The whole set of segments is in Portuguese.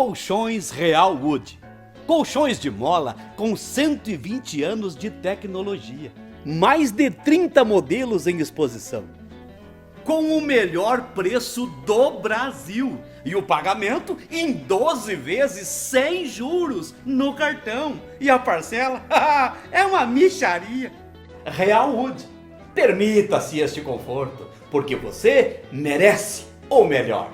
Colchões Real Wood. Colchões de mola com 120 anos de tecnologia. Mais de 30 modelos em exposição. Com o melhor preço do Brasil. E o pagamento em 12 vezes sem juros no cartão. E a parcela é uma mixaria. Real Wood. Permita-se este conforto, porque você merece o melhor.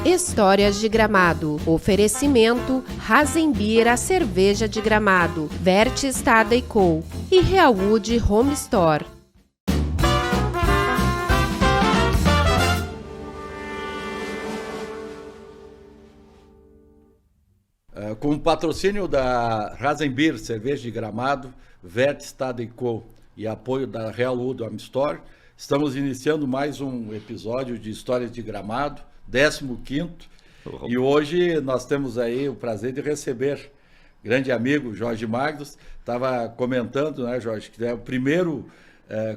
Histórias de Gramado. Oferecimento Rasenbier, a cerveja de Gramado, Verte Estada & Co. e Real Wood Home Store. Com o patrocínio da Rasenbier, cerveja de Gramado, Verte Estada & Co. e apoio da Real Wood Home Store, estamos iniciando mais um episódio de Histórias de Gramado, 15º, e hoje nós temos aí o prazer de receber grande amigo Jorge Magnus. Estava comentando, né, Jorge, que é o primeiro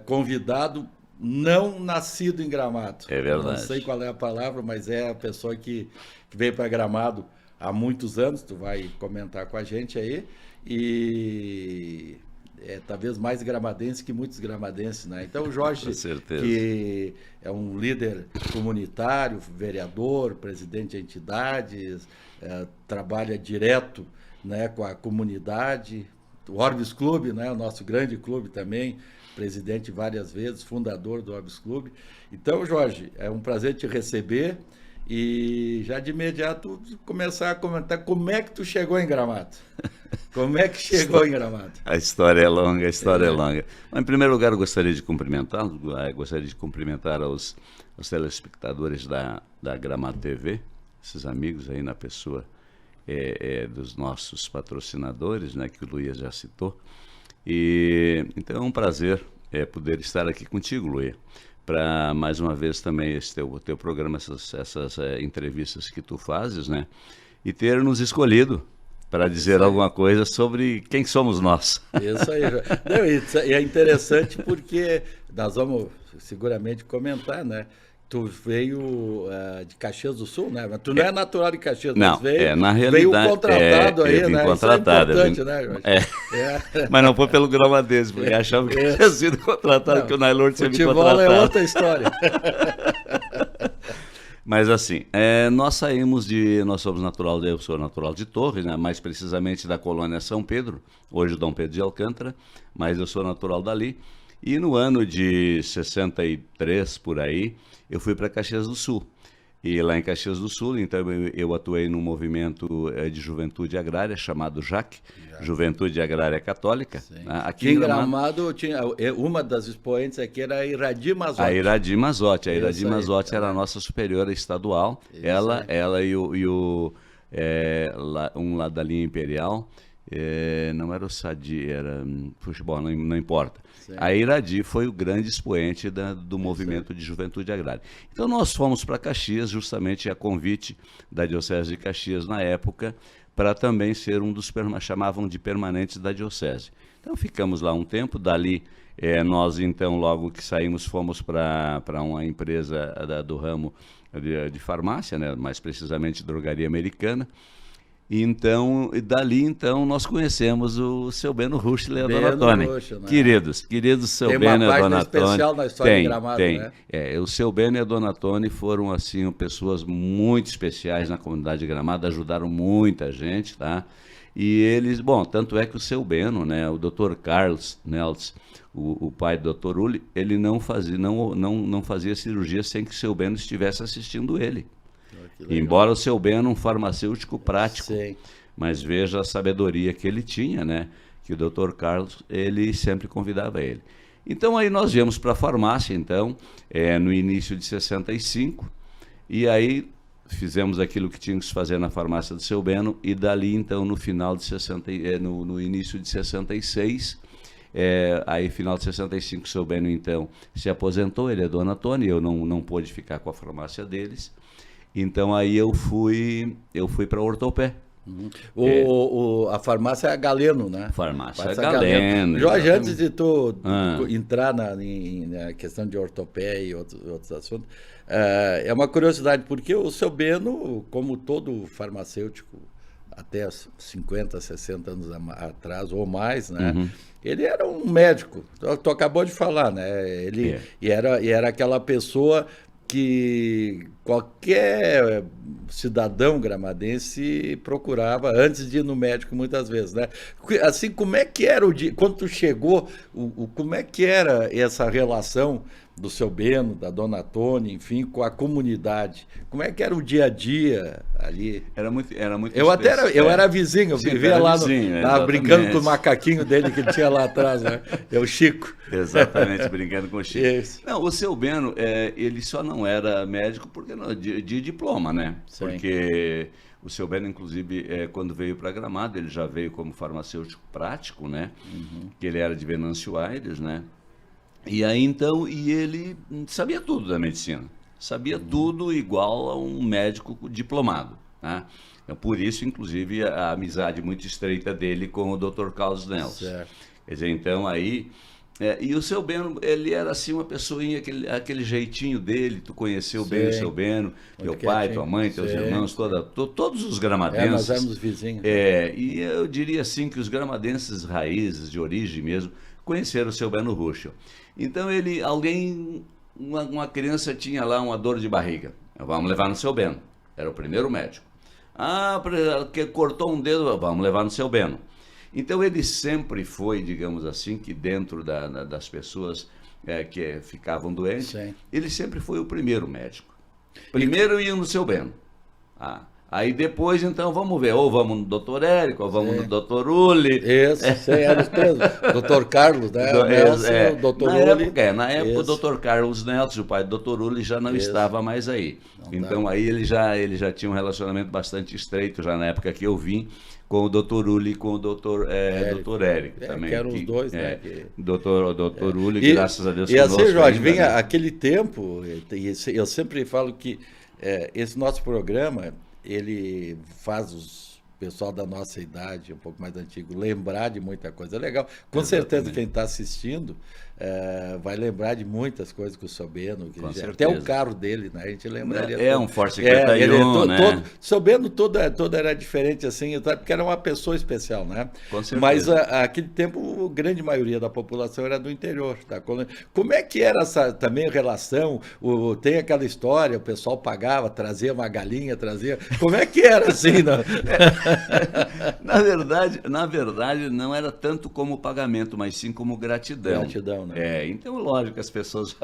convidado não nascido em Gramado. É verdade. Não sei qual é a palavra, mas é a pessoa que veio para Gramado há muitos anos, tu vai comentar com a gente aí, e talvez mais gramadense que muitos gramadenses, né? Então o Jorge, que é um líder comunitário, vereador, presidente de entidades, trabalha direto, né, com a comunidade, o Orbis Clube, né, o nosso grande clube também, presidente várias vezes, fundador do Orbis Clube. Então, Jorge, é um prazer te receber e já de imediato começar a comentar como é que tu chegou em Gramado. Como é que chegou em Gramado? A história é longa, a história é longa. Mas, em primeiro lugar, eu gostaria de cumprimentá-lo, gostaria de cumprimentar aos telespectadores da Gramado TV, esses amigos aí na pessoa dos nossos patrocinadores, né, que o Luiz já citou. E então é um prazer poder estar aqui contigo, Luiz, para mais uma vez também esse teu programa, essas entrevistas que tu fazes, né? E ter nos escolhido para dizer alguma coisa sobre quem somos nós. Isso aí. Não, e é interessante porque nós vamos seguramente comentar, né? Tu veio de Caxias do Sul, né? Mas tu não é natural de Caxias, não, mas veio, na realidade, veio contratado aí, né? Contratado, isso é importante, né, Jorge? Mas não foi pelo gramadense, porque achava que tinha sido contratado, que o Nailor tinha me contratado. Futebol é outra história. Mas assim, nós somos natural, eu sou natural de Torres, né? Mais precisamente da colônia São Pedro, hoje Dom Pedro de Alcântara, mas eu sou natural dali. E no ano de 63, por aí, eu fui para Caxias do Sul. E lá em Caxias do Sul, então, eu atuei num movimento de juventude agrária chamado JAC, Juventude Agrária Católica. Né? Aqui em Gramado, tinha uma das expoentes aqui era a Iradi Mazotti. A Iradi Mazotti. A Iradi Mazotti era a nossa superiora estadual. Ela e um lá da linha imperial. Não era o Sadi, era futebol, não importa. Sim. A Iradi foi o grande expoente do movimento de juventude agrária. Então nós fomos para Caxias justamente a convite da Diocese de Caxias na época, para também ser um dos, chamavam de permanentes da Diocese. Então ficamos lá um tempo, dali nós então logo que saímos fomos para uma empresa do ramo de farmácia, né, mais precisamente drogaria americana. Então, e dali, então, nós conhecemos o seu Beno Ruschel e a Dona Beno Tony. Ruschel, né? Queridos seu Tem Beno e uma a Dona página Tony. especial na história de Gramado, tem. né? O seu Beno e a Dona Tony foram, assim, pessoas muito especiais na comunidade de Gramado, ajudaram muita gente, tá? E eles, bom, tanto é que o seu Beno, né, o Dr. Carlos Neltz, o pai do Dr. Uli, ele não fazia cirurgia sem que o seu Beno estivesse assistindo ele. Embora o seu Beno um farmacêutico prático, Sim. mas veja a sabedoria que ele tinha, né? Que o Dr. Carlos, ele sempre convidava ele. Então aí nós viemos para a farmácia, então, no início de 65, e aí fizemos aquilo que tínhamos que fazer na farmácia do seu Beno, e dali então no final de 60, no início de 66, aí final de 65 o seu Beno então se aposentou, ele é Dona Tony, eu não pude ficar com a farmácia deles. Então aí eu fui para Ortopé. A farmácia é a Galeno, né? Farmácia Galeno. Jorge, antes de tu entrar na questão de ortopé e outros assuntos, é uma curiosidade, porque o seu Beno, como todo farmacêutico, até 50, 60 anos atrás ou mais, né? Ele era um médico, tu acabou de falar, né? Ele era aquela pessoa que qualquer cidadão gramadense procurava antes de ir no médico muitas vezes, né? Assim, como é que era o dia, quando tu chegou, como é que era essa relação do seu Beno, da Dona Tony, enfim, com a comunidade? Como é que era o dia a dia ali? Era muito eu era vizinho, eu vivia lá, vizinho, brincando com o macaquinho dele que ele tinha lá atrás, né? É o Chico. Exatamente, brincando com o Chico. Isso. Não, o seu Beno, ele só não era médico porque de diploma, né? Sim. Porque o seu Beno, inclusive, quando veio para Gramado, ele já veio como farmacêutico prático, né? Que ele era de Venâncio Aires, né? E aí então, ele sabia tudo da medicina, sabia tudo igual a um médico diplomado, né? Então, por isso, inclusive, a amizade muito estreita dele com o Dr. Carlos Nelson. Certo. Quer dizer, então aí, e o seu Beno, ele era assim uma pessoinha, aquele jeitinho dele, tu conheceu bem o seu Beno, teu pai, tua mãe, teus irmãos, todos os gramadenses. Nós éramos vizinhos. E eu diria assim que os gramadenses raízes, de origem mesmo, conheceram o seu Beno Ruschel. Então uma criança tinha lá uma dor de barriga, vamos levar no seu Beno, era o primeiro médico. Que cortou um dedo, vamos levar no seu Beno. Então ele sempre foi, digamos assim, que dentro das pessoas que ficavam doentes, Sim. ele sempre foi o primeiro médico. Primeiro ia no seu Beno. Aí depois, então, vamos ver, ou vamos no doutor Érico, ou vamos no doutor Uli. Isso, eram os três. Doutor Carlos, né? O doutor Uli. Na época o doutor Carlos Nelson, o pai do doutor Uli, já não estava mais aí. Então aí ele já tinha um relacionamento bastante estreito, já na época que eu vim, com o doutor Uli e com o doutor Érico também. Que eram os dois, né? Doutor Uli, graças a Deus. E assim, Jorge, ainda, vinha aquele tempo, eu sempre falo que esse nosso programa, ele faz o pessoal da nossa idade, um pouco mais antigo, lembrar de muita coisa legal. Com certeza quem está assistindo vai lembrar de muitas coisas que o seu Beno, até o carro dele, né? A gente lembraria. Um Ford 51, né? Seu Beno todo era diferente assim, porque era uma pessoa especial, né? Com certeza. Mas aquele tempo, a grande maioria da população era do interior. Tá? Como é que era essa também relação? Tem aquela história, o pessoal pagava, trazia uma galinha, Como é que era assim? Né? Na verdade, não era tanto como pagamento, mas sim como gratidão. Gratidão, né? Então, lógico, as pessoas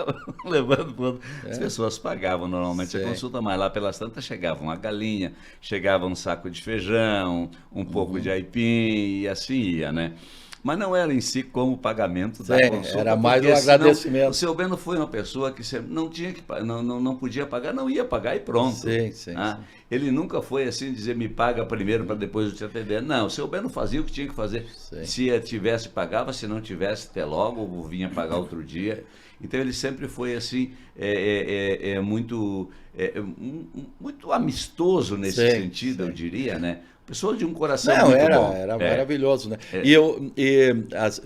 levando, as pessoas pagavam normalmente a consulta, mas lá pelas tantas chegava uma galinha, chegava um saco de feijão, um pouco de aipim e assim ia, né? Mas não era em si como pagamento da consulta. Era mais um agradecimento. O seu Beno foi uma pessoa que não podia pagar, não ia pagar e pronto. Sim. Ele nunca foi assim dizer me paga primeiro para depois eu te atender. Não, o seu Beno fazia o que tinha que fazer. Sim. Se tivesse, pagava, se não tivesse, até logo, ou vinha pagar outro dia. Então ele sempre foi assim, muito amistoso nesse sentido, eu diria, né? Pessoa de um coração muito bom. Era maravilhoso, né?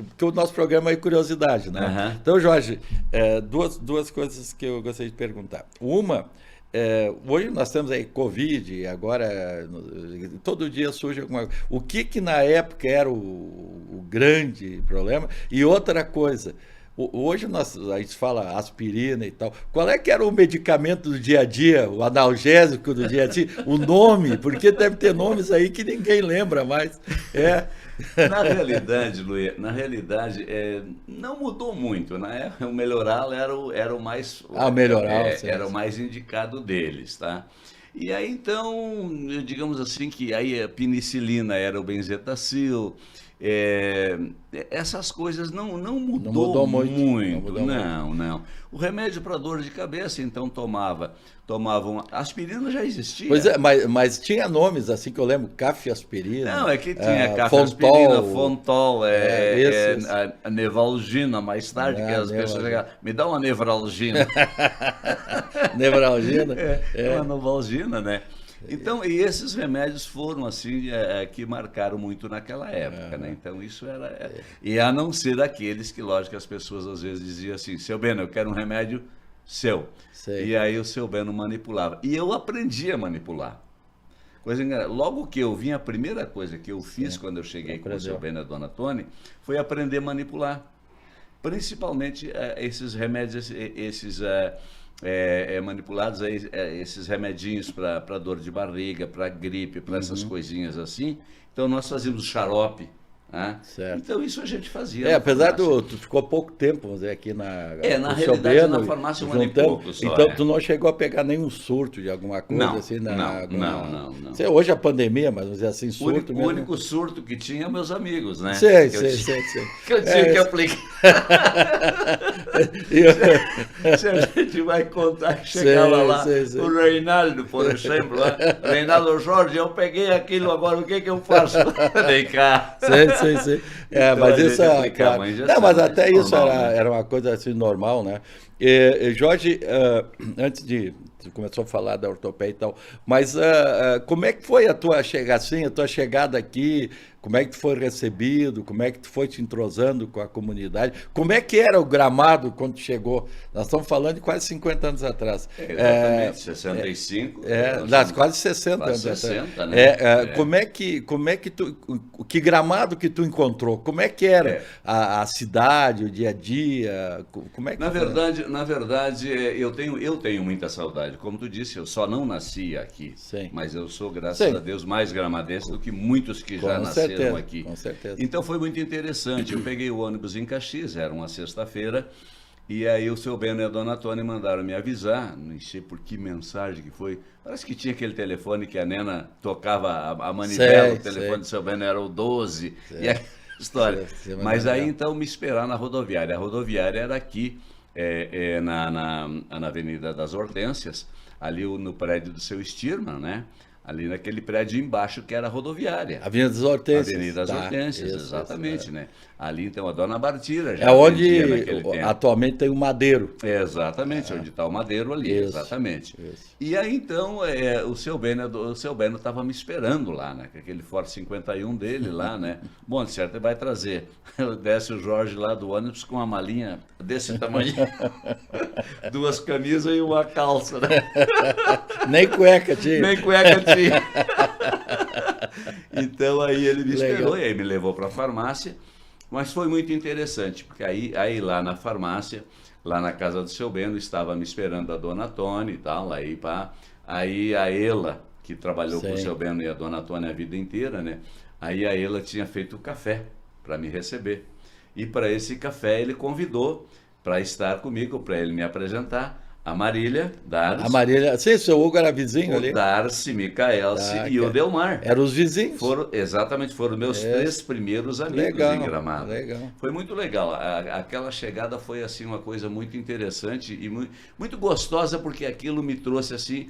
Porque o nosso programa é curiosidade, né? Então, Jorge, duas coisas que eu gostaria de perguntar. Uma Hoje nós temos aí Covid, agora todo dia surge alguma coisa. O que na época era o grande problema? E outra coisa, hoje a gente fala aspirina e tal. Qual é que era o medicamento do dia a dia, o analgésico do dia a dia? O nome, porque deve ter nomes aí que ninguém lembra mais. Na realidade, Luiz, não mudou muito, né? O Melhoral era o mais... O Melhoral, era o mais indicado deles, tá? E aí, então, digamos assim, que aí a penicilina era o benzetacil, essas coisas não mudou muito. Não. O remédio para dor de cabeça, então, tomavam. Aspirina já existia. Pois é, mas tinha nomes assim que eu lembro, cafeaspirina. Não, é que tinha cafeaspirina, Fontol, a Nevalgina, mais tarde, que as pessoas chegavam, me dá uma Nevralgina. Nevralgina? Uma Novalgina, né? Então, e esses remédios foram assim, que marcaram muito naquela época, né? Então, isso era... E a não ser aqueles que, lógico, as pessoas às vezes diziam assim, seu Beno, eu quero um remédio seu. Sei. E aí o seu Beno manipulava. E eu aprendi a manipular. Coisa engraçada. Logo que eu vim, a primeira coisa que eu fiz quando eu cheguei com o seu Beno e a dona Tony foi aprender a manipular. Principalmente esses remédios, manipulados, esses remedinhos para dor de barriga, para gripe, para essas coisinhas assim. Então nós fazíamos xarope. Certo. Então isso a gente fazia. Apesar tu ficou pouco tempo, vamos dizer, aqui na realidade Beno, na farmácia um ano e pouco só. Então tu não chegou a pegar nenhum surto de alguma coisa não, assim? Não. Sei, hoje a pandemia, mas vamos dizer assim, surto o único surto que tinha meus amigos, né? Sei. Que eu tinha que aplicar. Se a gente vai contar que chegava lá, o Reinaldo, por exemplo, Reinaldo Jorge, eu peguei aquilo, agora o que eu faço? Vem cá. Sei. Então, mas isso claro. mas até isso era uma coisa assim normal, né? Jorge, antes de tu começou a falar da ortopedia e tal, mas como é que foi a tua chegada aqui? Como é que tu foi recebido? Como é que tu foi te entrosando com a comunidade? Como é que era o Gramado quando tu chegou? Nós estamos falando de quase 50 anos atrás. Exatamente, 65. Quase 60 anos 60, atrás. Né? Como é que tu... Que Gramado que tu encontrou? Como é que era a cidade, o dia a dia? Como é que na verdade, eu tenho muita saudade. Como tu disse, eu só não nasci aqui. Sim. Mas eu sou, graças a Deus, mais gramadense do que muitos que já nasceram aqui. Com certeza. Então foi muito interessante. Eu peguei o ônibus em Caxias, era uma sexta-feira, e aí o seu Beno e a dona Tony mandaram me avisar, não sei por que mensagem que foi. Parece que tinha aquele telefone que a Nena tocava a manivela, o telefone do seu Beno era o 12, e a história. Mas aí então me esperaram na rodoviária. A rodoviária era aqui, na Avenida das Hortênsias, ali no prédio do seu Stirman, né? Ali naquele prédio embaixo que era a rodoviária. Avenida das Hortênsias. Avenida das Hortênsias, exatamente, né? Ali então a dona Bartira já onde tempo. Atualmente tem o Madeiro. Exatamente, onde está o Madeiro ali, exatamente. Isso. E aí então o seu Beno estava me esperando lá, né? Com aquele Ford 51 dele lá, né? Bom, de certo ele vai trazer. Desce o Jorge lá do ônibus com uma malinha desse tamanho, 2 camisas e uma calça, né? Nem cueca tinha. Então aí ele me esperou e aí me levou para a farmácia, mas foi muito interessante, porque aí lá na farmácia, lá na casa do seu Beno, estava me esperando a dona Tony e tal, aí a Ela, que trabalhou com o seu Beno e a dona Tony a vida inteira, né? Aí a Ela tinha feito o café para me receber. E para esse café ele convidou para estar comigo, para ele me apresentar, a Marília, Darcy. A Marília, sim, o seu Hugo era vizinho ali. O Darcy, Micaelce e o Delmar. Eram os vizinhos. Foram meus 3 primeiros amigos em Gramado. Legal. Foi muito legal. Aquela chegada foi assim uma coisa muito interessante e muito gostosa, porque aquilo me trouxe assim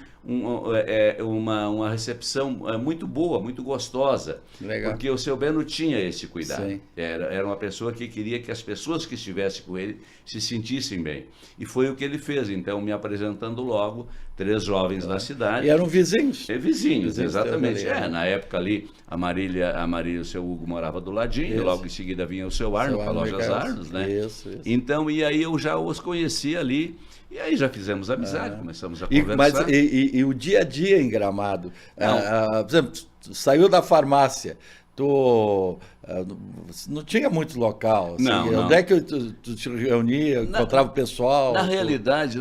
uma recepção muito boa, muito gostosa. Legal. Porque o seu Beno tinha esse cuidado. Sim. Era uma pessoa que queria que as pessoas que estivessem com ele se sentissem bem. E foi o que ele fez. Então, me apresentando logo 3 jovens da cidade. E eram vizinhos. Vizinhos, Vizinhos exatamente. ali, né? Na época ali, a Marília e o seu Hugo morava do ladinho, Isso. logo em seguida vinha o seu Arno, com a loja Michael. Arnos, né? Isso. Então, e aí eu já os conheci ali, e aí já fizemos amizade, começamos a E, conversar. mas, e o dia a dia em Gramado? Não. Por exemplo, tu saiu da farmácia, não tinha muito local. Assim, Não. Onde é que tu te reunia, encontrava o pessoal? Na realidade,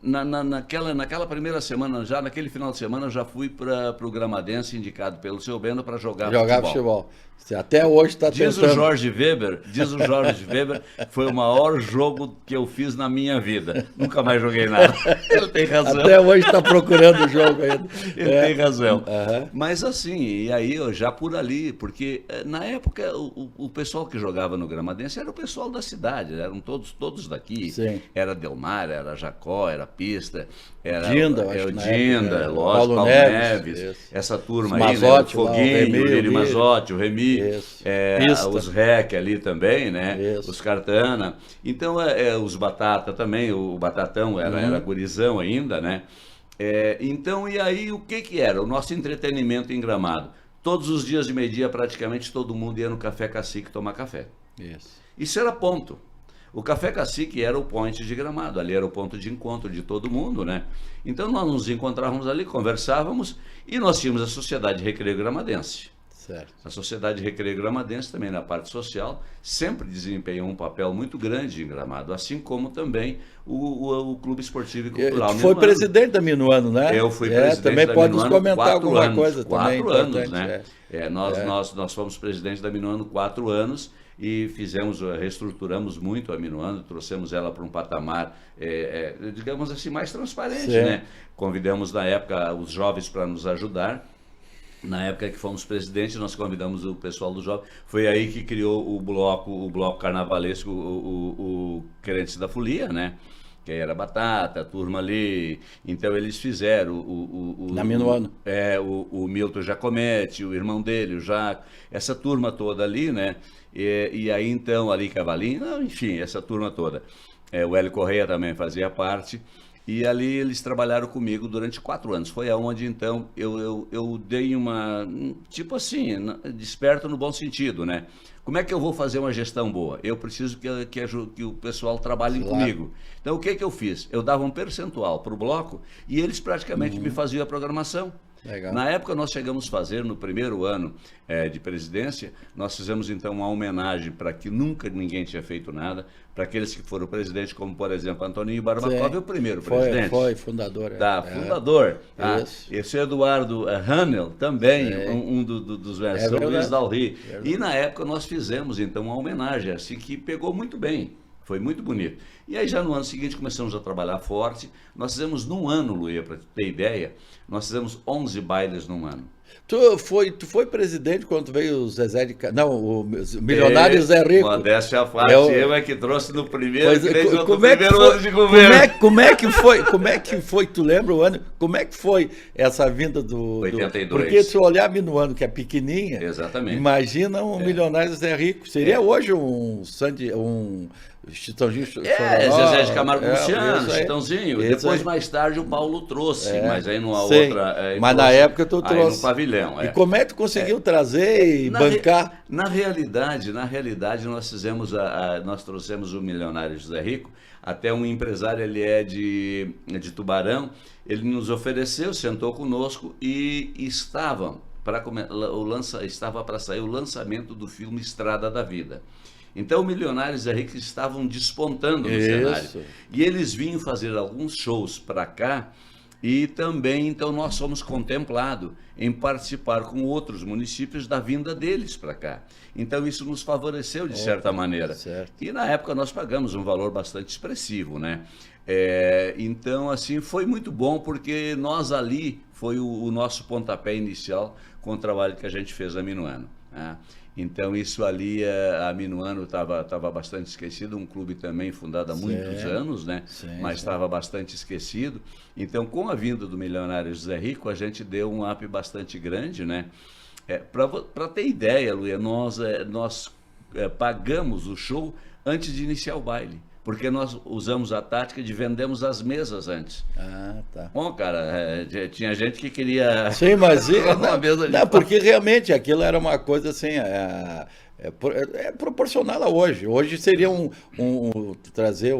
naquela primeira semana, já naquele final de semana, eu já fui para o Gramadense, indicado pelo seu Bento, para jogar futebol. Você até hoje está tentando. Diz o Jorge Weber, foi o maior jogo que eu fiz na minha vida. Nunca mais joguei nada. Ele tem razão. Até hoje está procurando o jogo ainda. Ele tem razão. Uhum. Mas assim, e aí eu já por ali, porque na época o pessoal que jogava no Gramadense era o pessoal da cidade, eram todos daqui. Sim. Era Delmar, era Jacó, era Pista, era Dinda, o na Dinda, época, lógico, Paulo Neves, essa turma aí, né? O Foguinho, o Liri Mazotti, o Remy, os Rec ali também, né? Isso. Os Cartana. Então, os Batata também, o Batatão era gurizão ainda, né? Então, e aí o que era? O nosso entretenimento em Gramado. Todos os dias de meio-dia, praticamente, todo mundo ia no Café Cacique tomar café. Isso era ponto. O Café Cacique era o point de Gramado, ali era o ponto de encontro de todo mundo, né? Então nós nos encontrávamos ali, conversávamos, e nós tínhamos a Sociedade Recreio Gramadense. Certo. A Sociedade Recreio Gramadense, também na parte social, sempre desempenhou um papel muito grande em Gramado, assim como também o Clube Esportivo e Cultural Minuano. Foi presidente da Minuano, né? Eu fui presidente também da pode Minuano nos comentar 4 alguma anos, coisa 4 também. anos, né? Nós fomos presidentes da Minuano 4 anos e reestruturamos muito a Minuano, trouxemos ela para um patamar, digamos assim, mais transparente, né? Convidamos na época os jovens para nos ajudar. Na época que fomos presidentes, nós convidamos o pessoal do jovem. Foi aí que criou o bloco carnavalesco, o Querentes da Folia, né? Que aí era Batata, a turma ali. Então eles fizeram na Minuano. O Milton Jacomete, o irmão dele, o Jaco, essa turma toda ali, né? E aí então, ali Cavalinho, enfim, essa turma toda. O Hélio Correia também fazia parte. E ali eles trabalharam comigo durante 4 anos. Foi aonde, então, eu dei uma... Tipo assim, desperto no bom sentido, né? Como é que eu vou fazer uma gestão boa? Eu preciso que o pessoal trabalhe comigo. Então, o que eu fiz? Eu dava um percentual para o bloco e eles praticamente me faziam a programação. Legal. Na época nós chegamos a fazer, no primeiro ano de presidência, nós fizemos então uma homenagem para que nunca ninguém tinha feito nada, para aqueles que foram presidentes, como por exemplo Antoninho Barbacov, o primeiro presidente. Foi fundador. Fundador. Esse Eduardo Hanel também, um dos velhos, São Luís Dalry. E na época nós fizemos então uma homenagem, assim, que pegou muito bem. Foi muito bonito. E aí já no ano seguinte começamos a trabalhar forte. Nós fizemos num ano, Luia, para ter ideia, nós fizemos 11 bailes num ano. Tu foi presidente quando veio o Zezé de... Não, o milionário Zé Rico. Modéstia à parte, eu é que trouxe no primeiro, primeiro ano de governo. Como é que foi, tu lembra o ano? Como é que foi essa vinda do... 82. Porque se olhar a Minuano, que é pequenininha, exatamente. Imagina um milionário Zé Rico. Seria hoje um Chitãozinho Zezé de Camargo Luciano, Chitãozinho. Depois, mais tarde, o Paulo trouxe, mas aí numa outra... mas na época tu trouxe. No pavilhão. E como é que tu conseguiu trazer e bancar? Na realidade, nós trouxemos o milionário José Rico, até um empresário, ele é de Tubarão, ele nos ofereceu, sentou conosco e estava para sair o lançamento do filme Estrada da Vida. Então, Milionários Zé Rico estavam despontando no cenário. E eles vinham fazer alguns shows para cá e também, então, nós fomos contemplados em participar com outros municípios da vinda deles para cá. Então, isso nos favoreceu de certa maneira. Certo. E, na época, nós pagamos um valor bastante expressivo, né? Então, assim, foi muito bom porque nós ali, foi o nosso pontapé inicial com o trabalho que a gente fez na Minuano, né? Então, isso ali, a Minuano estava bastante esquecido, um clube também fundado há muitos anos, né? Mas estava bastante esquecido. Então, com a vinda do milionário José Rico, a gente deu um up bastante grande, né? Para ter ideia, Luia, nós pagamos o show antes de iniciar o baile. porque nós usamos a tática de vendemos as mesas antes. Ah, tá. Bom, cara, tinha gente que queria... Sim, mas Uma mesa de porque realmente aquilo era uma coisa assim, é proporcional a hoje. Hoje seria trazer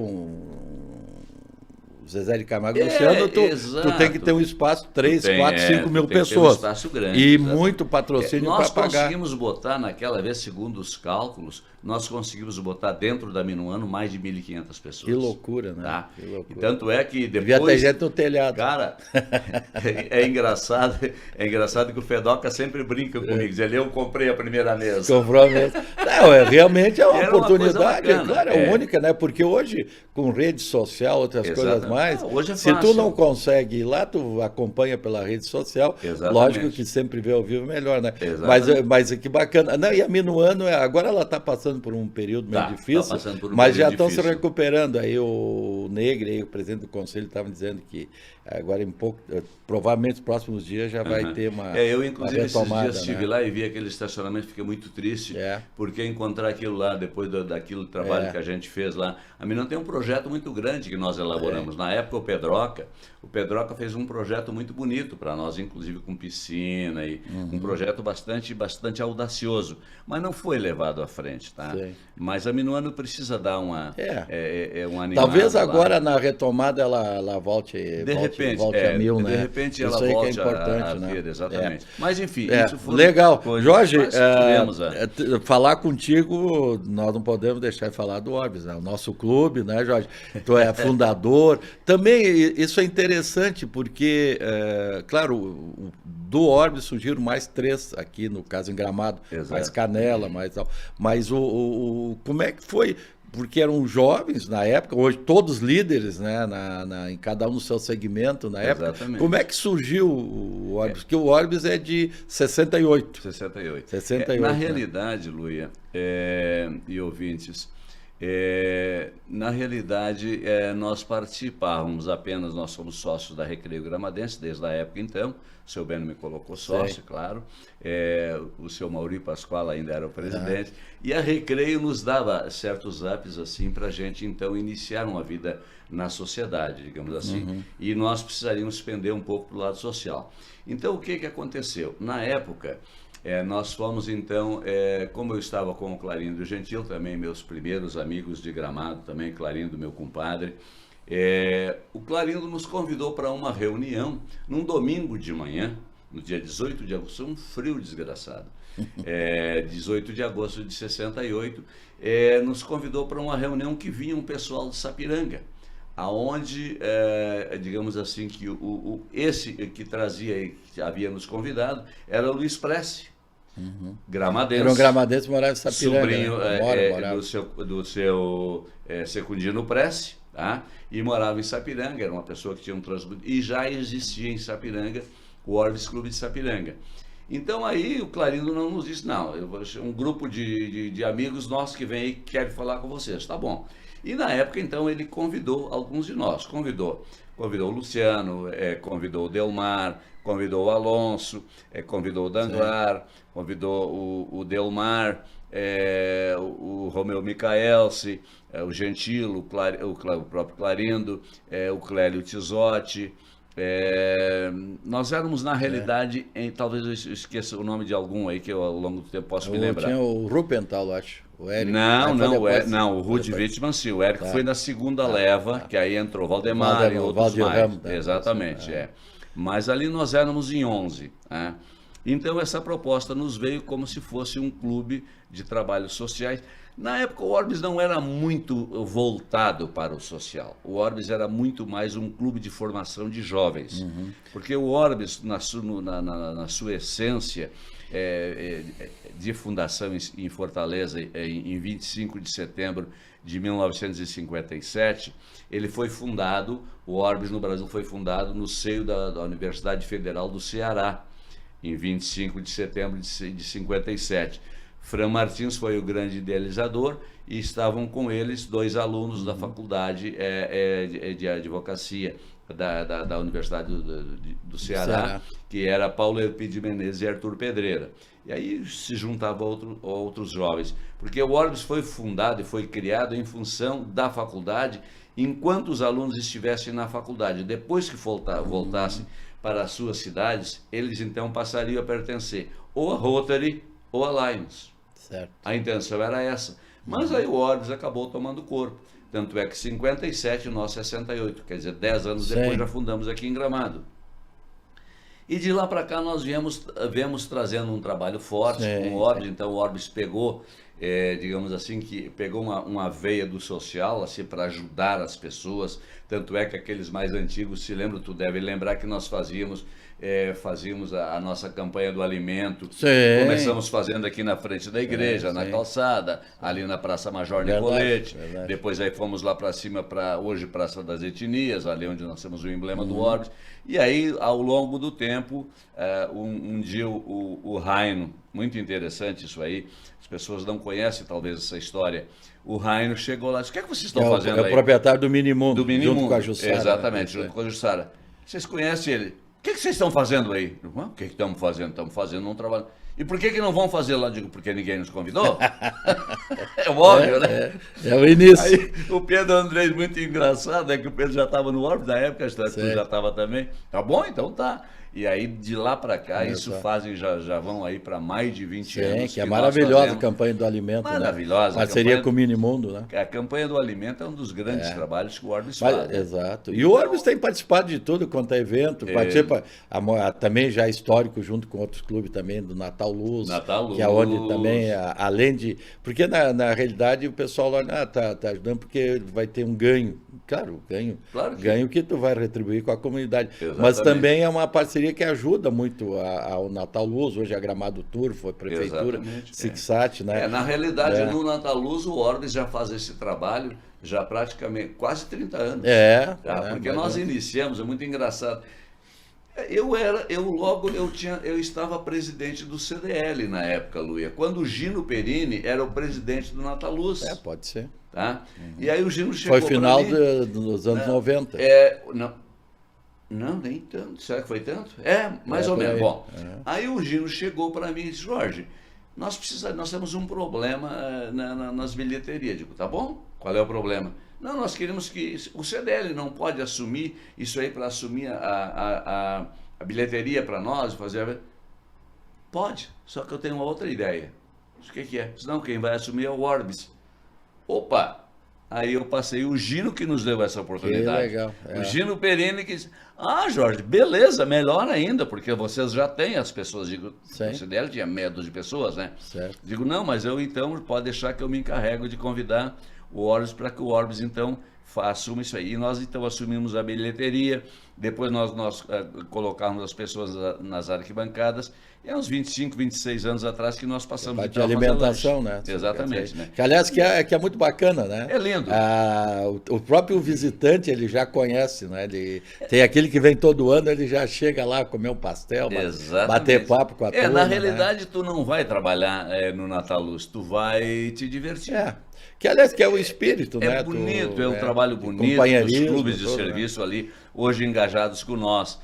Zezé de Camargo e Luciano, tu tem que ter um espaço, 3, 4, 5 mil pessoas. Um espaço grande, e exatamente. muito patrocínio para pagar. Nós conseguimos botar naquela vez, segundo os cálculos, nós conseguimos botar dentro da Minuano mais de 1.500 pessoas. Que loucura, né? Tá? Que loucura. E tanto é que depois... Devia ter gente no telhado. Cara, é engraçado que o Fedoca sempre brinca comigo, dizendo, eu comprei a primeira mesa. Comprou mesmo. Não, realmente é uma Era uma oportunidade, coisa bacana, claro, é única, né? Porque hoje, com rede social, outras coisas mais, hoje é se tu fácil. não consegue ir lá, tu acompanha pela rede social. Exatamente. Lógico que sempre vê ao vivo melhor, né? Exatamente. Mas que bacana. Não, e a Minuano, agora ela está passando por um período meio difícil, passando por um mas período já estão se difícil. recuperando. Aí o Negre, aí, o presidente do conselho, estava dizendo que agora em pouco, provavelmente nos próximos dias já vai ter uma eu inclusive uma retomada, esses dias estive lá e vi aquele estacionamento, fiquei muito triste, porque encontrar aquilo lá, depois daquilo trabalho que a gente fez lá, a Minuano tem um projeto muito grande que nós elaboramos. Na época o Pedroca fez um projeto muito bonito para nós, inclusive com piscina e um projeto bastante audacioso, mas não foi levado à frente, tá? Sim. Mas a Minuano precisa dar uma animada. Talvez agora lá. na retomada ela volte a mil, né? De repente isso ela aí volte que é importante, a né? vir, exatamente. Mas enfim, isso foi legal. Jorge, falar falar contigo, nós não podemos deixar de falar do Orbis, né? O nosso clube, né, Jorge? Tu é fundador. Também isso é interessante porque, claro, do Orbis surgiram mais 3 aqui, no caso em Gramado, mais Canela, mais tal. Mas como é que foi? Porque eram jovens na época, hoje todos líderes, né, em cada um no seu segmento na época. Exatamente. Como é que surgiu o Orbis? Porque o Orbis é de 68. 68. Na realidade, Luia e ouvintes, na realidade nós participávamos apenas, nós somos sócios da Recreio Gramadense desde a época então. O seu Beno me colocou sócio, claro. O seu Mauri Pascoal ainda era o presidente. E a Recreio nos dava certos apps assim para a gente então iniciar uma vida na sociedade, digamos assim. E nós precisaríamos pender um pouco para o lado social. Então o que aconteceu? Na época, nós fomos então, como eu estava com o Clarindo Gentil, também meus primeiros amigos de Gramado, também Clarindo, meu compadre. O Clarindo nos convidou para uma reunião num domingo de manhã, no dia 18 de agosto, um frio desgraçado, 18 de agosto de 68, nos convidou para uma reunião que vinha um pessoal de Sapiranga, aonde, digamos assim, que esse que trazia, que havia nos convidado, era o Luiz Prece, gramadense. Era um gramadense, morava em Sapiranga. Sobrinho morava. do seu Secundino Prece, tá? E morava em Sapiranga, era uma pessoa que tinha um transbordo, e já existia em Sapiranga o Orbis Clube de Sapiranga. Então aí o Clarindo não nos disse, não, um grupo de amigos nossos que vem aí que querem falar com vocês, tá bom. E na época então ele convidou alguns de nós, convidou o Luciano, convidou o Delmar, convidou o Alonso, convidou o Danglar, convidou o Delmar, o Romeu Micaelsi, o Gentilo, o próprio Clarindo, o Clélio Tisotti. Nós éramos na realidade, talvez eu esqueça o nome de algum aí que eu ao longo do tempo posso me lembrar. Tinha o Rupental, acho. O Eric. Não, o Rudy Wittmann, sim. O Eric foi na segunda leva, que aí entrou Valdemar e outros mais. Exatamente, Mas ali nós éramos em 11. Né? Então essa proposta nos veio como se fosse um clube de trabalhos sociais. Na época o Orbis não era muito voltado para o social. O Orbis era muito mais um clube de formação de jovens. Porque o Orbis, na sua essência de fundação em Fortaleza, em 25 de setembro de 1957, ele foi fundado, o Orbis no Brasil foi fundado no seio da Universidade Federal do Ceará, em 25 de setembro de 57. Fran Martins foi o grande idealizador e estavam com eles 2 alunos da faculdade de advocacia, da Universidade do Ceará, que era Paulo Elpidio Menezes e Arthur Pedreira. E aí se juntavam outros jovens, porque o Orbis foi fundado e foi criado em função da faculdade, enquanto os alunos estivessem na faculdade. Depois que voltassem para as suas cidades, eles então passariam a pertencer ou a Rotary ou a Lions. Certo. A intenção era essa. Mas aí o Orbis acabou tomando corpo. Tanto é que 57 nós 68, quer dizer, 10 anos depois já fundamos aqui em Gramado. E de lá para cá nós viemos trazendo um trabalho forte com o Orbis. Então o Orbis pegou, digamos assim, que pegou uma veia do social, assim, para ajudar as pessoas. Tanto é que aqueles mais antigos se lembram, tu deve lembrar que nós fazíamos a nossa campanha do alimento. Começamos fazendo aqui na frente da igreja, na calçada, ali na Praça Major Nicolete. Depois aí fomos lá para cima, para hoje Praça das Etnias, ali onde nós temos o emblema do Orbis. E aí, ao longo do tempo, um dia o Raino, muito interessante isso aí, as pessoas não conhecem talvez essa história. O Raino chegou lá e disse: o que é que vocês estão fazendo aí? É o proprietário do Minimundo, junto com a Jussara. Exatamente, junto com a Jussara. Vocês conhecem ele? O que vocês estão fazendo aí? O que estamos fazendo? Estamos fazendo um trabalho. E por que não vão fazer lá? Digo, porque ninguém nos convidou. É óbvio, né? É o início. Aí o Pedro Andrés, muito engraçado, é que o Pedro já estava no Orbis na época, tu já estava também. Tá bom, então tá. E aí, de lá para cá, já vão aí para mais de 20 anos. Que é maravilhosa a campanha do alimento. Maravilhosa. Né? Parceria com o Minimundo, né? A campanha do alimento é um dos grandes trabalhos que o Orbis faz. Exato. E o Orbis tem participado de tudo quanto é evento, participa também já histórico, junto com outros clubes também, do Natal Luz, que é onde também, além de... Porque na realidade o pessoal lá tá ajudando porque vai ter um ganho. Claro, ganho que tu vai retribuir com a comunidade. Exatamente. Mas também é uma parceria que ajuda muito ao Natal Luz, hoje a Gramado Tour, foi prefeitura, Sixat, né? Na realidade, no Natal Luz, o Orbis já faz esse trabalho já praticamente quase 30 anos. Porque nós iniciamos, é muito engraçado. Eu estava presidente do CDL na época, Luia, quando o Gino Perini era o presidente do Natal Luz. Pode ser. Tá? E aí o Gino chegou foi final dos anos 90. Não, nem tanto. Será que foi tanto? Mais ou menos. Bom, aí o Gino chegou para mim e disse: Jorge, nós temos um problema nas bilheterias. Digo, tá bom? Qual é o problema? Não, nós queremos que o CDL não pode assumir isso aí para assumir a bilheteria para nós, fazer. Pode, só que eu tenho uma outra ideia. O que é? Senão quem vai assumir é o Orbis. Opa! Aí eu passei o Gino que nos deu essa oportunidade. Que legal. O Gino Perini que disse: Jorge, beleza, melhor ainda, porque vocês já têm as pessoas. Digo, o CDL tinha medo de pessoas, né? Certo. Digo, não, mas eu então, pode deixar que eu me encarrego de convidar o Orbis para que o Orbis então assuma isso aí. E nós então assumimos a bilheteria, depois nós colocamos as pessoas nas arquibancadas, e há uns 25, 26 anos atrás que nós passamos de alimentação, né? Exatamente. Né? Que, aliás, que é muito bacana, né? É lindo. O próprio visitante, ele já conhece, né? Tem aquele que vem todo ano, ele já chega lá comer um pastel, bater papo com a turma. Na realidade, tu não vai trabalhar no Natal Luz, tu vai te divertir. Que, aliás, que é o espírito, né? É bonito, é um trabalho bonito, os clubes de serviço ali, hoje engajados com nós.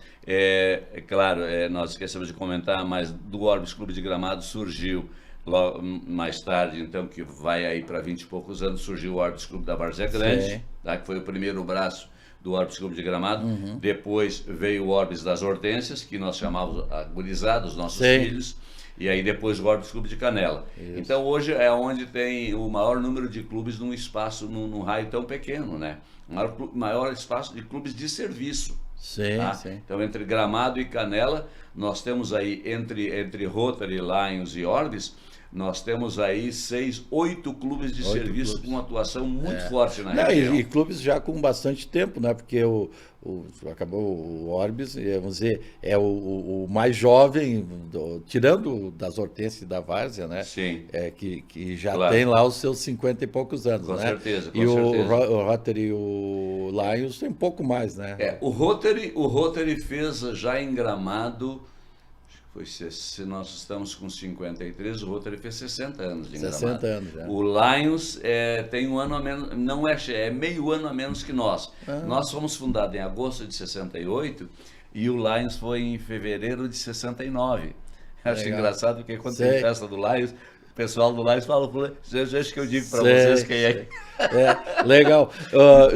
Claro, nós esquecemos de comentar, mas do Orbis Clube de Gramado surgiu, logo mais tarde, então, que vai aí para 20 e poucos anos, surgiu o Orbis Clube da Várzea Grande, tá? Que foi o primeiro braço do Orbis Clube de Gramado. Depois veio o Orbis das Hortênsias, que nós chamávamos a gurizada, os nossos filhos. E aí depois o Orbis Clube de Canela. Isso. Então hoje é onde tem o maior número de clubes num espaço, num raio tão pequeno, né? Maior espaço de clubes de serviço. Sim. Então entre Gramado e Canela, nós temos aí entre Rotary, Lions e Orbis, nós temos aí 6, 8 clubes de serviço com atuação muito forte na região. E clubes já com bastante tempo, né? Porque acabou o Orbis, vamos dizer, é o mais jovem, tirando das Hortênsias e da Várzea, né? Sim. Que já tem lá os seus 50 e poucos anos, com né? Certeza, com e certeza. O Rotary e o Lions tem um pouco mais, né? O Rotary fez já em Gramado Se nós estamos com 53, o Rotary fez 60 anos de 60 anos, já. O Lions tem um ano a menos, não é meio ano a menos que nós. Nós fomos fundados em agosto de 68 e o Lions foi em fevereiro de 69. Acho Legal. engraçado porque quando Sei. tem festa do Lions, o pessoal do Lions fala, acho que eu digo para vocês quem é. Legal.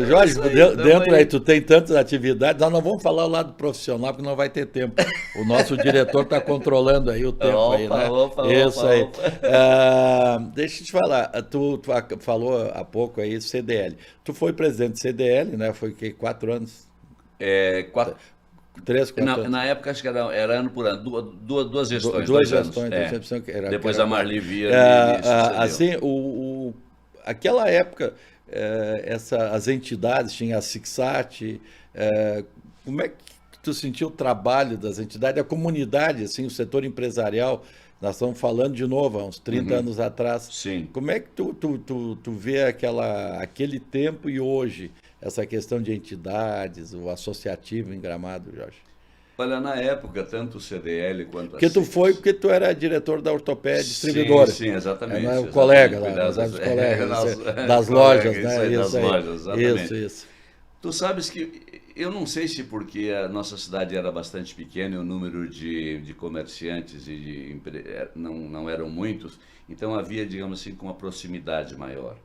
Jorge, Isso aí, dentro aí tu tem tantas atividades, nós não vamos falar o lado profissional porque não vai ter tempo. O nosso diretor está controlando aí o tempo aí, né? Isso aí. Deixa eu te falar, tu falou há pouco aí CDL. Tu foi presidente do CDL, né? Foi que 4 anos? 3, 4 anos. Na época acho que era ano por ano, duas gestões. Duas 2 gestões. anos. Sempre Depois a Marli Via assim, aquela época, as entidades, tinha a SICSAT, como é que tu sentiu o trabalho das entidades, a comunidade, assim, o setor empresarial? Nós estamos falando de novo, há uns 30 anos atrás. Sim. Como é que tu vê aquele tempo e hoje, essa questão de entidades, o associativo em Gramado, Jorge? Olha, na época, tanto o CDL quanto porque tu era diretor da Ortopédia Distribuidora. Sim, exatamente. O colega lá, os colegas das lojas, né? Das lojas, exatamente. Isso. Tu sabes que, eu não sei se porque a nossa cidade era bastante pequena e o número de comerciantes não eram muitos, então havia, digamos assim, uma proximidade maior.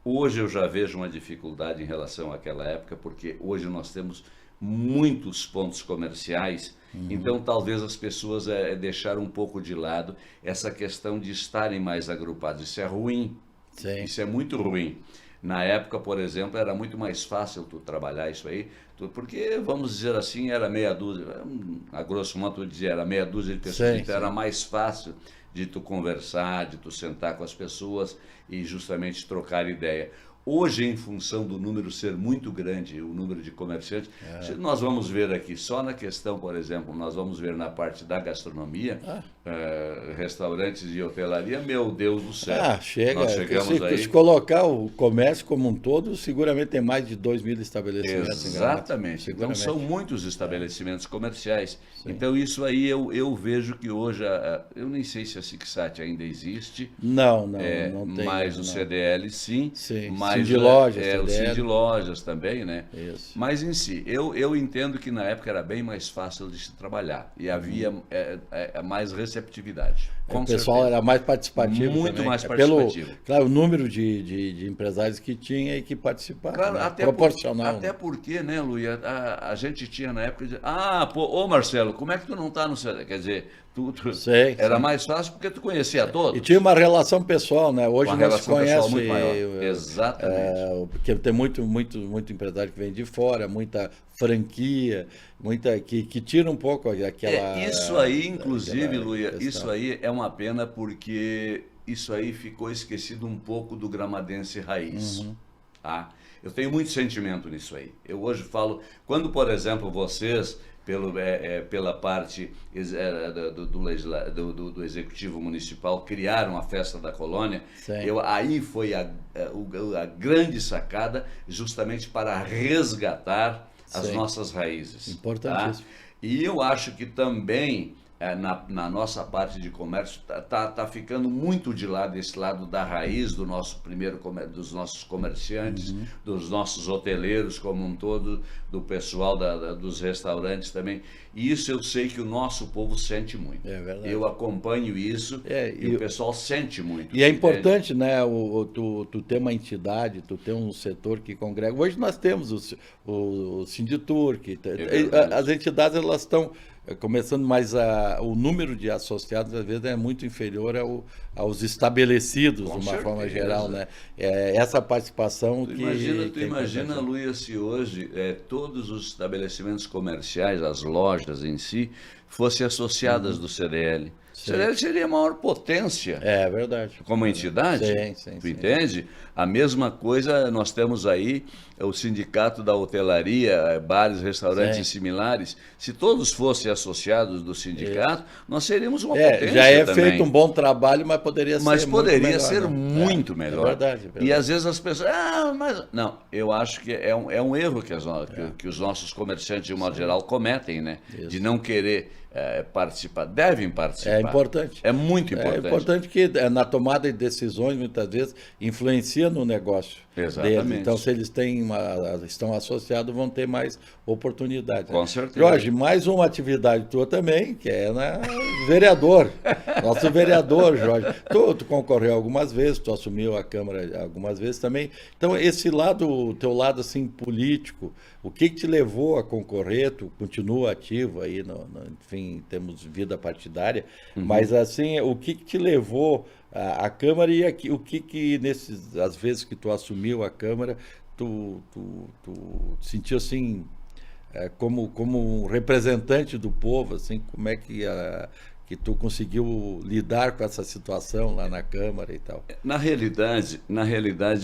Hoje eu já vejo uma dificuldade em relação àquela época, porque hoje nós temos muitos pontos comerciais, então talvez as pessoas deixaram um pouco de lado essa questão de estarem mais agrupados. Isso é ruim, Sim. Isso é muito ruim. Na época, por exemplo, era muito mais fácil tu trabalhar isso aí, porque, vamos dizer assim, era meia dúzia, a grosso modo tu dizia, era meia dúzia de pessoas, Sim, então era mais fácil de tu conversar, de tu sentar com as pessoas e justamente trocar ideia. Hoje, em função do número ser muito grande, o número de comerciantes, nós vamos ver aqui, só na questão, por exemplo, nós vamos ver na parte da gastronomia, restaurantes e hotelaria, meu Deus do céu. Chega. Nós chegamos aí. Se colocar o comércio como um todo, seguramente tem mais de 2.000 estabelecimentos. Exatamente. Então são muitos estabelecimentos comerciais. Sim. Então isso aí eu vejo que hoje, eu nem sei se a SICSAT ainda existe. Não tem. Mas o CDL sim. Mas Cindy Lojas, o Cindy Lojas também, né? Isso. Mas em si, eu entendo que na época era bem mais fácil de se trabalhar e havia mais receptividade. O pessoal era mais participativo. Muito também. mais participativo. Claro, o número de empresários que tinha e que participavam. Claro, né? até proporcional. Até porque, né, Luia, a gente tinha na época de, ô Marcelo, como é que tu não está no CDL? Quer dizer, era mais fácil porque tu conhecia todos. E tinha uma relação pessoal, né? Hoje não se conhece. Muito maior. Exatamente. Porque tem muito empresário que vem de fora, muita franquia, que tira um pouco aquela... Isso aí, inclusive, Luia, isso aí é uma pena porque isso aí ficou esquecido um pouco do gramadense raiz. Tá? Eu tenho muito sentimento nisso aí. Eu hoje falo, quando, por exemplo, vocês... pela parte do Executivo Municipal, criaram a Festa da Colônia, aí foi a grande sacada justamente para resgatar as nossas raízes. Importantíssimo. Tá? E eu acho que também na nossa parte de comércio tá ficando muito de lado esse lado da raiz do nosso dos nossos comerciantes, dos nossos hoteleiros como um todo, do pessoal dos restaurantes também. E isso eu sei que o nosso povo sente muito. É verdade. Eu acompanho isso e o pessoal sente muito. E é importante, né, tu ter uma entidade, tu ter um setor que congrega. Hoje nós temos o Sinditur, as entidades elas estão começando, mas o número de associados às vezes é muito inferior aos estabelecidos, de uma forma geral, né? Essa participação Tu imagina, Luia, se hoje todos os estabelecimentos comerciais, as lojas em si, fossem associadas do CDL. O CDL seria a maior potência. É verdade. Como entidade. Sim. Tu entende? A mesma coisa nós temos aí o sindicato da hotelaria, bares, restaurantes similares. Se todos fossem associados do sindicato, nós seríamos uma potência já também. Feito um bom trabalho, mas poderia ser muito melhor. É verdade. E às vezes as pessoas, mas não, eu acho que é um erro que os nossos comerciantes de um modo geral cometem, né? Isso. De não querer participar, devem participar. É importante. É muito importante. É importante que na tomada de decisões, muitas vezes, influencia no negócio Exatamente. deles. Então, se eles estão associados, vão ter mais oportunidades. Com certeza. Jorge, mais uma atividade tua também, que é vereador. Nosso vereador, Jorge. Tu concorreu algumas vezes, tu assumiu a Câmara algumas vezes também. Então, esse lado, teu lado assim, político, o que te levou a concorrer? Tu continua ativo aí, enfim, temos vida partidária, mas assim, o que te levou à Câmara e o que as vezes que tu assumiu a Câmara, tu sentiu assim, como um representante do povo, assim, como é que tu conseguiu lidar com essa situação lá na Câmara e tal? Na realidade,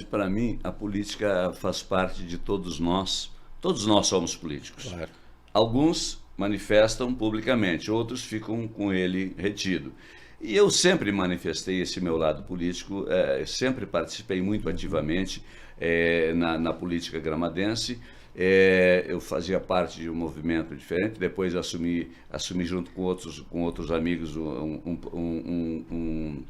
para mim, a política faz parte de todos nós. Todos nós somos políticos. Claro. Alguns manifestam publicamente, outros ficam com ele retido. E eu sempre manifestei esse meu lado político, sempre participei muito ativamente na política gramadense. Eu fazia parte de um movimento diferente, depois assumi junto com outros amigos um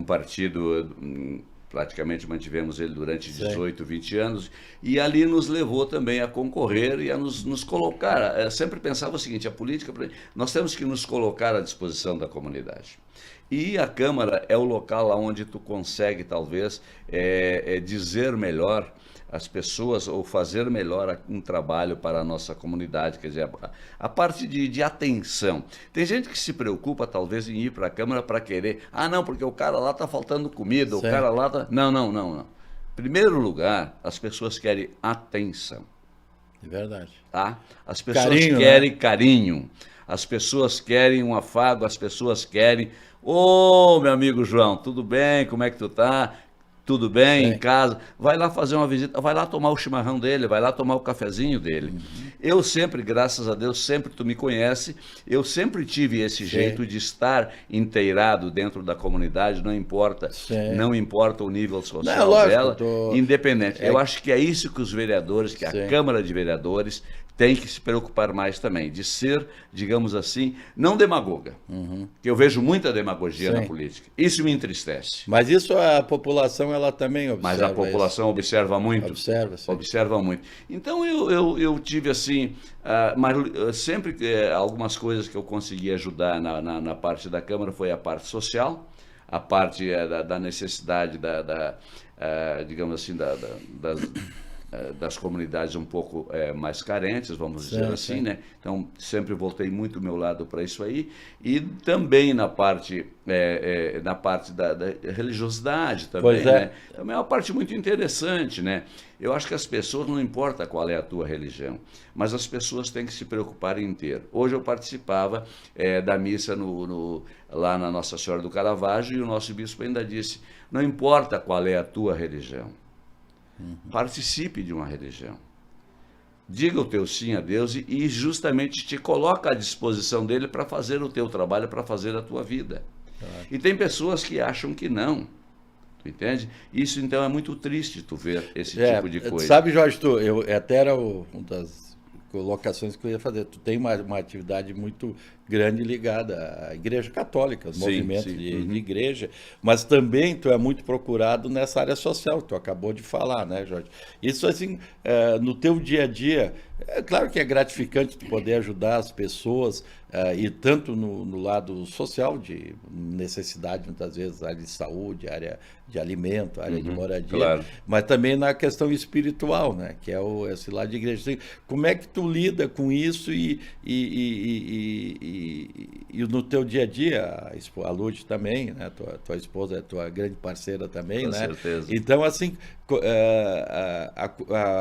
partido. Praticamente mantivemos ele durante 18, 20 anos, e ali nos levou também a concorrer e a nos colocar. Eu sempre pensava o seguinte: a política, nós temos que nos colocar à disposição da comunidade. E a Câmara é o local onde tu consegue, talvez, dizer melhor as pessoas ou fazer melhor um trabalho para a nossa comunidade, quer dizer, a parte de atenção. Tem gente que se preocupa, talvez, em ir para a Câmara para querer, não, porque o cara lá está faltando comida, certo. O cara lá está... Não. Em primeiro lugar, as pessoas querem atenção. É verdade. Tá? As pessoas querem carinho, as pessoas querem um afago, as pessoas querem... Ô, meu amigo João, tudo bem? Como é que tu tá? Tudo bem, em casa, vai lá fazer uma visita, vai lá tomar o chimarrão dele, vai lá tomar o cafezinho dele. Eu sempre, graças a Deus, sempre tu me conhece, eu sempre tive esse jeito de estar inteirado dentro da comunidade, não importa o nível social dela, independente. Eu acho que é isso que os vereadores, que a Câmara de Vereadores tem que se preocupar mais também, de ser, digamos assim, não demagoga. Que eu vejo muita demagogia na política. Isso me entristece. Mas isso a população, ela também observa. Mas a população observa muito. Observa muito. Então eu tive assim, mas sempre algumas coisas que eu consegui ajudar na parte da Câmara foi a parte social, a parte da necessidade digamos assim, das comunidades um pouco mais carentes, vamos dizer assim, né? Então, sempre voltei muito o meu lado para isso aí. E também na parte da religiosidade também, né? Também é uma parte muito interessante, né? Eu acho que as pessoas, não importa qual é a tua religião, mas as pessoas têm que se preocupar em ter. Hoje eu participava da missa lá na Nossa Senhora do Caravaggio, e o nosso bispo ainda disse, não importa qual é a tua religião, participe de uma religião. Diga o teu sim a Deus e justamente te coloca à disposição dele para fazer o teu trabalho, para fazer a tua vida. E tem pessoas que acham que não. Tu entende? Isso então é muito triste tu ver esse tipo de coisa. Sabe, Jorge, eu até era uma das colocações que eu ia fazer. Tu tem uma atividade muito grande ligada à Igreja Católica, os movimentos de igreja, mas também tu é muito procurado nessa área social, que tu acabou de falar, né, Jorge? Isso, assim, no teu dia a dia, é claro que é gratificante tu poder ajudar as pessoas, e tanto no lado social, de necessidade, muitas vezes, área de saúde, área de alimento, área de moradia, mas também na questão espiritual, né, que é esse lado de igreja. Como é que tu lida com isso e no teu dia a dia, a Lúcia também, né? Tua esposa é tua grande parceira também, né? Com certeza. Então, assim,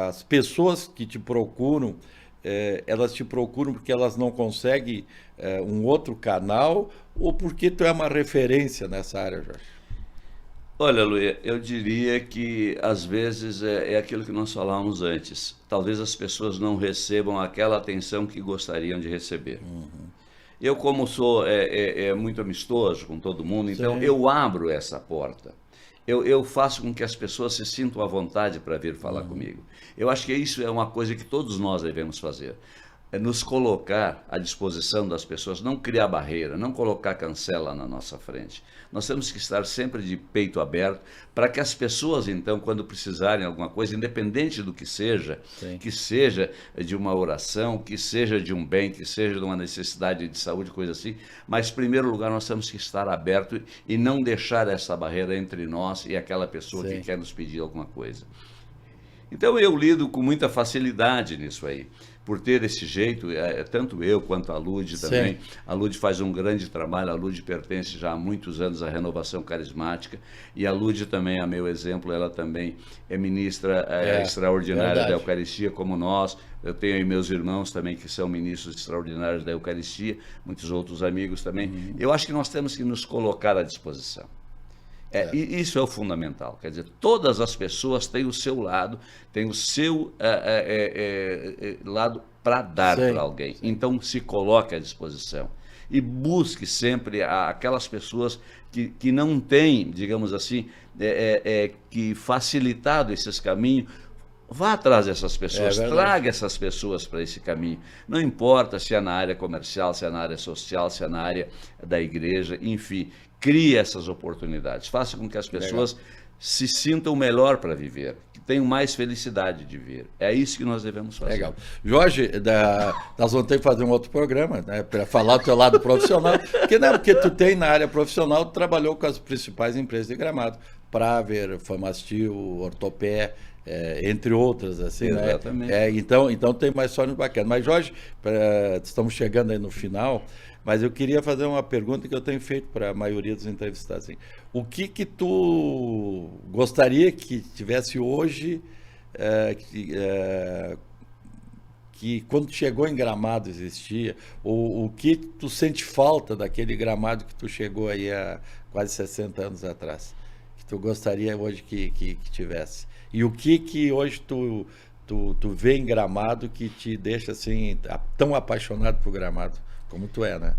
as pessoas que te procuram, elas te procuram porque elas não conseguem um outro canal ou porque tu é uma referência nessa área, Jorge? Olha, Luia, eu diria que às vezes é aquilo que nós falávamos antes. Talvez as pessoas não recebam aquela atenção que gostariam de receber. Eu, como sou muito amistoso com todo mundo, então eu abro essa porta. Eu faço com que as pessoas se sintam à vontade para vir falar comigo. Eu acho que isso é uma coisa que todos nós devemos fazer. nos colocar à disposição das pessoas, não criar barreira, não colocar cancela na nossa frente. Nós temos que estar sempre de peito aberto para que as pessoas, então, quando precisarem alguma coisa, independente do que seja de uma oração, que seja de um bem, que seja de uma necessidade de saúde, coisa assim, mas, em primeiro lugar, nós temos que estar abertos e não deixar essa barreira entre nós e aquela pessoa que quer nos pedir alguma coisa. Então, eu lido com muita facilidade nisso aí. Por ter esse jeito, tanto eu quanto a Lude também. A Lude faz um grande trabalho, a Lude pertence já há muitos anos à Renovação Carismática, e a Lude também, a meu exemplo, ela também é ministra extraordinária da Eucaristia, como nós. Eu tenho aí meus irmãos também que são ministros extraordinários da Eucaristia, muitos outros amigos também. Eu acho que nós temos que nos colocar à disposição. E isso é o fundamental, quer dizer, todas as pessoas têm o seu lado, têm o seu lado para dar para alguém. Então se coloque à disposição e busque sempre aquelas pessoas que não têm, digamos assim, que facilitado esses caminhos. Vá atrás dessas pessoas, traga essas pessoas para esse caminho. Não importa se é na área comercial, se é na área social, se é na área da igreja, enfim, crie essas oportunidades. Faça com que as pessoas se sintam melhor para viver, que tenham mais felicidade de viver. É isso que nós devemos fazer. Legal. Jorge, nós vamos ter que fazer um outro programa, né, para falar do teu lado profissional, porque tu tem na área profissional, tu trabalhou com as principais empresas de Gramado, Praver, Famastil, Ortopé, entre outras, assim, exatamente. Né? Então tem mais histórias bacanas. Mas, Jorge, estamos chegando aí no final, mas eu queria fazer uma pergunta que eu tenho feito para a maioria dos entrevistados. Assim. O que tu gostaria que tivesse hoje, que quando chegou em Gramado existia, ou o que tu sente falta daquele Gramado que tu chegou aí há quase 60 anos atrás? Que tu gostaria hoje que tivesse? E o que hoje tu vê em Gramado que te deixa assim tão apaixonado por Gramado como tu é, né?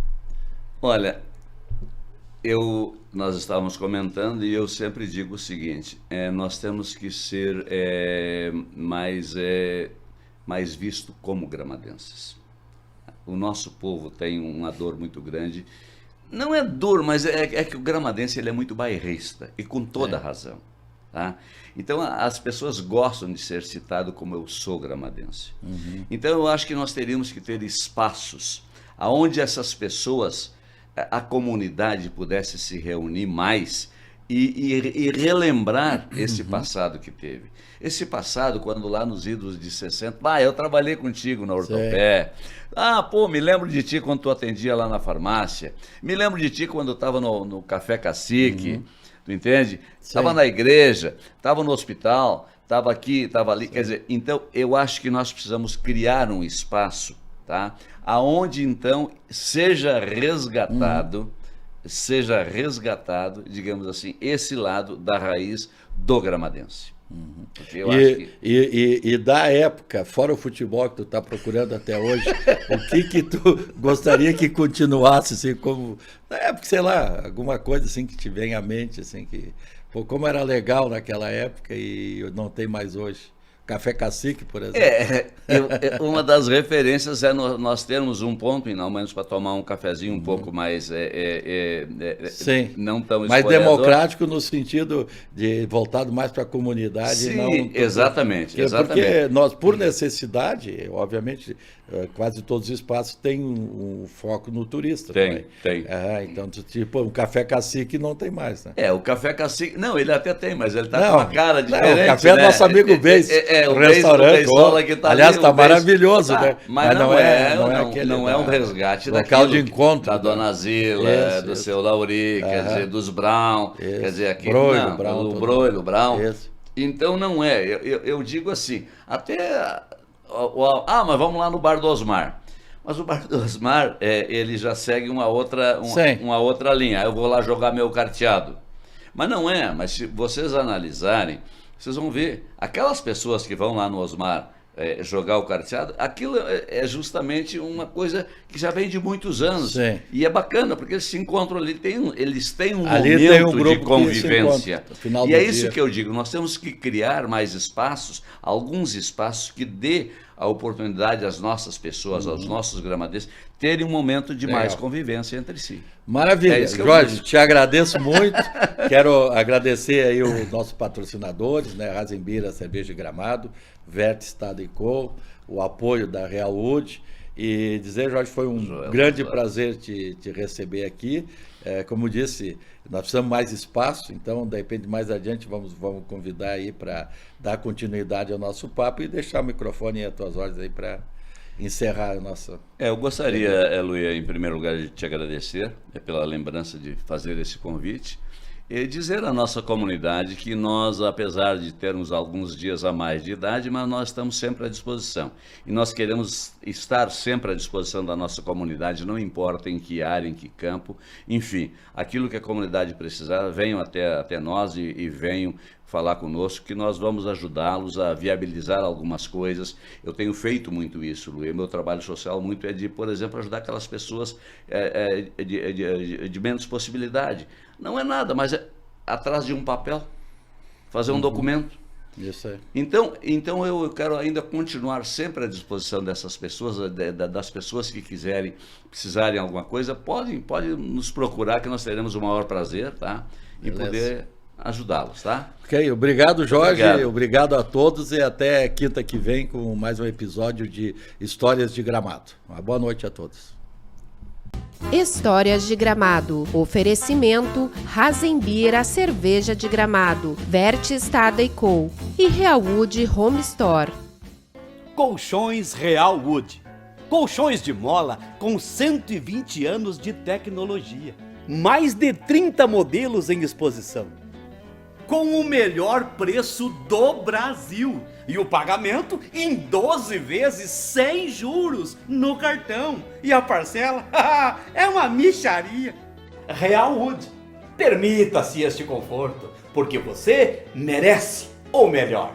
Olha, nós estávamos comentando e eu sempre digo o seguinte: nós temos que ser mais visto como gramadenses. O nosso povo tem uma dor muito grande. Não é dor, mas é que o gramadense ele é muito bairrista e com toda razão. Tá? Então as pessoas gostam de ser citado como eu sou gramadense. Então eu acho que nós teríamos que ter espaços aonde essas pessoas, a comunidade pudesse se reunir mais e relembrar esse passado que teve. Esse passado, quando lá nos idos de 60, eu trabalhei contigo na Ortopé. Me lembro de ti quando tu atendia lá na farmácia. Me lembro de ti quando eu estava no Café Cacique. Tu entende? Estava na igreja, estava no hospital, estava aqui, estava ali. Quer dizer, então eu acho que nós precisamos criar um espaço, tá? Aonde então seja resgatado, digamos assim, esse lado da raiz do gramadense. Porque eu acho que... e da época, fora o futebol que tu está procurando até hoje, o que tu gostaria que continuasse assim, como na época, sei lá, alguma coisa assim que te vem à mente, assim, como era legal naquela época e não tem mais hoje. Café Cacique, por exemplo. Uma das referências é nós termos um ponto, e não menos para tomar um cafezinho um pouco mais não tão mais democrático no sentido de voltado mais para a comunidade. Sim, não exatamente. Porque nós, por necessidade, obviamente, quase todos os espaços têm um foco no turista. Tem. Então, tipo, o Café Cacique não tem mais, né? O Café Cacique, não, ele até tem, mas ele está com uma cara diferente. O café é nosso amigo Beis. O restaurante, que tá aliás, está maravilhoso, né? Mas não é um resgate local de encontro da Dona Zila, do seu Lauri, quer dizer, dos Brown, quer dizer, aqui o Broilo. Então não é, eu digo assim, até mas vamos lá no Bar do Osmar. Mas o Bar do Osmar, ele já segue uma outra linha. Eu vou lá jogar meu carteado. Mas não é, mas se vocês analisarem, vocês vão ver, aquelas pessoas que vão lá no Osmar jogar o carteado, aquilo é justamente uma coisa que já vem de muitos anos. Sim. E é bacana, porque eles se encontram ali, eles têm um ali momento de convivência. Final e é dia. isso que eu digo, nós temos que criar mais espaços, alguns espaços que dê a oportunidade às nossas pessoas, aos nossos gramadeiros, terem um momento de mais convivência entre si. Maravilha. É Jorge, te agradeço muito. Quero agradecer aí os nossos patrocinadores, né? Razenbira Cerveja de Gramado, Verte Estado e Co, o apoio da Real Wood. E dizer, Jorge, foi um grande prazer te receber aqui. Como disse, nós precisamos mais espaço, então, de repente, mais adiante, vamos convidar aí para dar continuidade ao nosso papo e deixar o microfone às tuas ordens aí para encerrar a nossa... Eu gostaria, Luia, em primeiro lugar, de te agradecer pela lembrança de fazer esse convite e dizer à nossa comunidade que nós, apesar de termos alguns dias a mais de idade, mas nós estamos sempre à disposição. E nós queremos estar sempre à disposição da nossa comunidade, não importa em que área, em que campo, enfim, aquilo que a comunidade precisar, venham até nós e venham falar conosco, que nós vamos ajudá-los a viabilizar algumas coisas. Eu tenho feito muito isso, Luiz. Meu trabalho social muito é de, por exemplo, ajudar aquelas pessoas de menos possibilidade. Não é nada, mas é atrás de um papel, fazer um documento. Isso aí. Então eu quero ainda continuar sempre à disposição dessas pessoas, das pessoas que precisarem de alguma coisa, podem nos procurar, que nós teremos o maior prazer, tá? E poder ajudá-los, tá? Ok, obrigado, Jorge, Obrigado a todos e até quinta que vem com mais um episódio de Histórias de Gramado. Uma boa noite a todos. Histórias de Gramado. Oferecimento Razenbira Cerveja de Gramado, Verte Estado e Co e Real Wood Home Store. Colchões Real Wood. Colchões de mola com 120 anos de tecnologia. Mais de 30 modelos em exposição. Com o melhor preço do Brasil. E o pagamento em 12 vezes sem juros no cartão. E a parcela é uma mixaria. Real Wood. Permita-se este conforto, porque você merece o melhor.